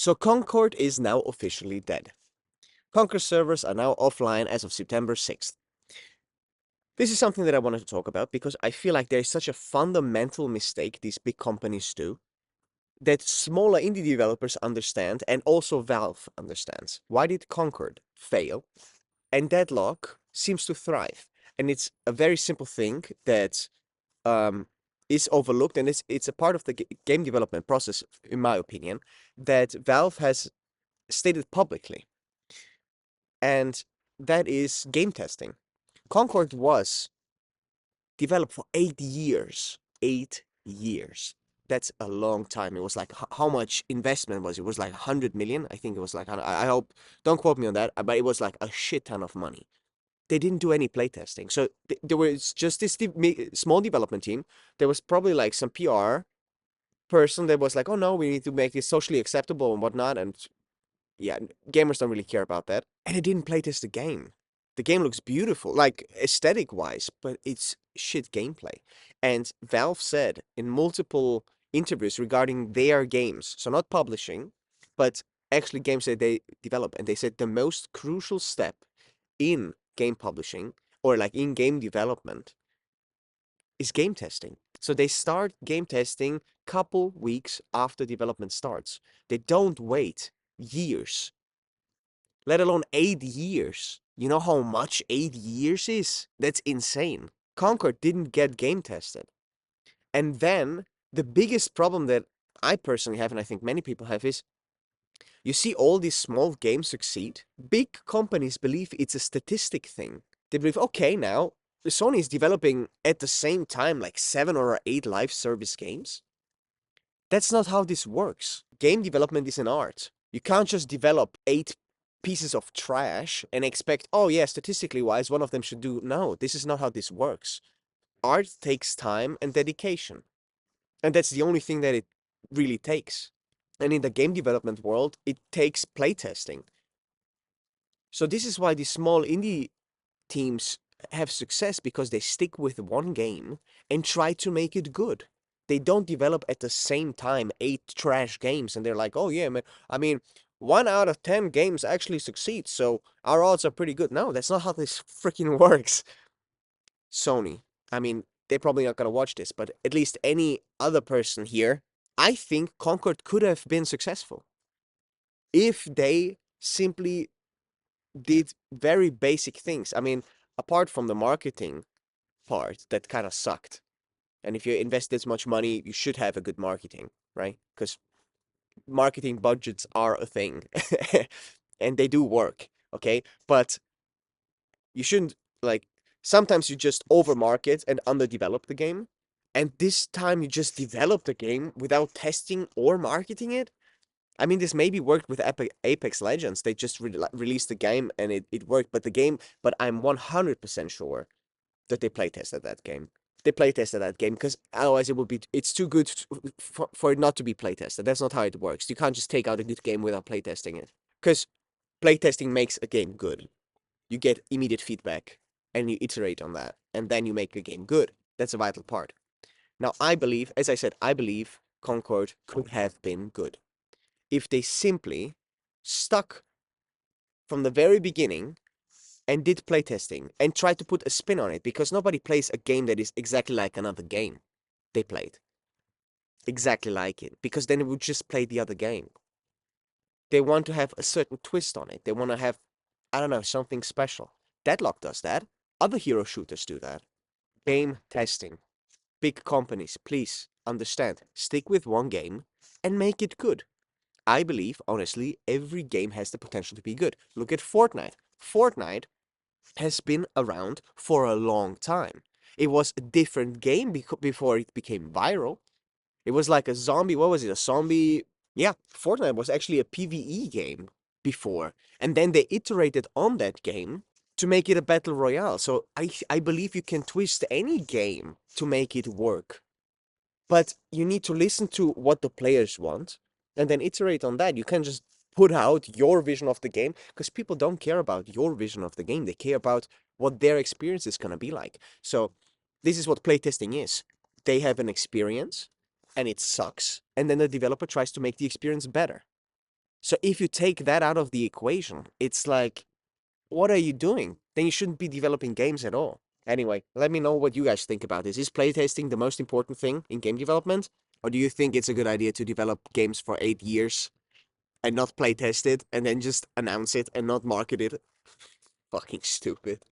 So Concord is now officially dead. Concord servers are now offline as of September 6th. This is something that I wanted to talk about because I feel like there is such a fundamental mistake these big companies do that smaller indie developers understand and also Valve understands. Why did Concord fail? And Deadlock seems to thrive. And it's a very simple thing that um, is overlooked, and it's a part of the game development process, in my opinion, that Valve has stated publicly, and that is game testing. Concord was developed for 8 years. 8 years. That's a long time. It was like how much investment was it? It was like 100 million. I think it was like I hope don't quote me on that, but it was like a shit ton of money. They didn't do any playtesting. So there was just this small development team. There was probably like some PR person that was like, oh no, we need to make this socially acceptable and whatnot. And yeah, gamers don't really care about that. And it didn't playtest the game. The game looks beautiful, like aesthetic wise, but it's shit gameplay. And Valve said in multiple interviews regarding their games, so not publishing, but actually games that they develop, and they said the most crucial step in game publishing or like in game development is game testing. So they start game testing couple weeks after development starts. They don't wait years, let alone 8 years. You know how much 8 years is? That's insane. Concord didn't get game tested. And then the biggest problem that I personally have, and I think many people have, is you see all these small games succeed. Big companies believe it's a statistic thing. They believe, okay, now Sony is developing at the same time like 7 or 8 live service games. That's not how this works. Game development is an art. You can't just develop 8 pieces of trash and expect, oh yeah, statistically wise, one of them should do. No, this is not how this works. Art takes time and dedication. And that's the only thing that it really takes. And in the game development world, it takes playtesting. So this is why these small indie teams have success, because they stick with one game and try to make it good. They don't develop at the same time 8 trash games and they're like, oh yeah, man, I mean, 1 out of 10 games actually succeeds, so our odds are pretty good. No, that's not how this freaking works. Sony, I mean, they're probably not gonna watch this, but at least any other person here, I think Concord could have been successful if they simply did very basic things. I mean, apart from the marketing part that kind of sucked. And if you invest this much money, you should have a good marketing, right? Because marketing budgets are a thing and they do work, okay? But you shouldn't, like, sometimes you just overmarket and underdevelop the game. And this time you just develop the game without testing or marketing it. I mean, this maybe worked with Apex Legends. They just released the game and it worked. But I'm 100% sure that they playtested that game. They playtested that game because otherwise it's too good for it not to be playtested. That's not how it works. You can't just take out a good game without playtesting it. Because playtesting makes a game good. You get immediate feedback and you iterate on that, and then you make a game good. That's a vital part. Now, I believe, as I said, I believe Concord could have been good if they simply stuck from the very beginning and did playtesting and tried to put a spin on it, because nobody plays a game that is exactly like another game they played. Exactly like it, because then it would just play the other game. They want to have a certain twist on it. They want to have, I don't know, something special. Deadlock does that. Other hero shooters do that. Game testing. Big companies, please understand. Stick with one game and make it good. I believe, honestly, every game has the potential to be good. Look at Fortnite. Fortnite has been around for a long time. It was a different game before it became viral. It was like a zombie, what was it? A zombie. Yeah, Fortnite was actually a PvE game before. And then they iterated on that game to make it a battle royale. So I believe you can twist any game to make it work. But you need to listen to what the players want and then iterate on that. You can't just put out your vision of the game, because people don't care about your vision of the game. They care about what their experience is going to be like. So this is what playtesting is. They have an experience and it sucks, and then the developer tries to make the experience better. So if you take that out of the equation, it's like, what are you doing? Then you shouldn't be developing games at all. Anyway, let me know what you guys think about this. Is playtesting the most important thing in game development? Or do you think it's a good idea to develop games for 8 years and not playtest it and then just announce it and not market it? Fucking stupid.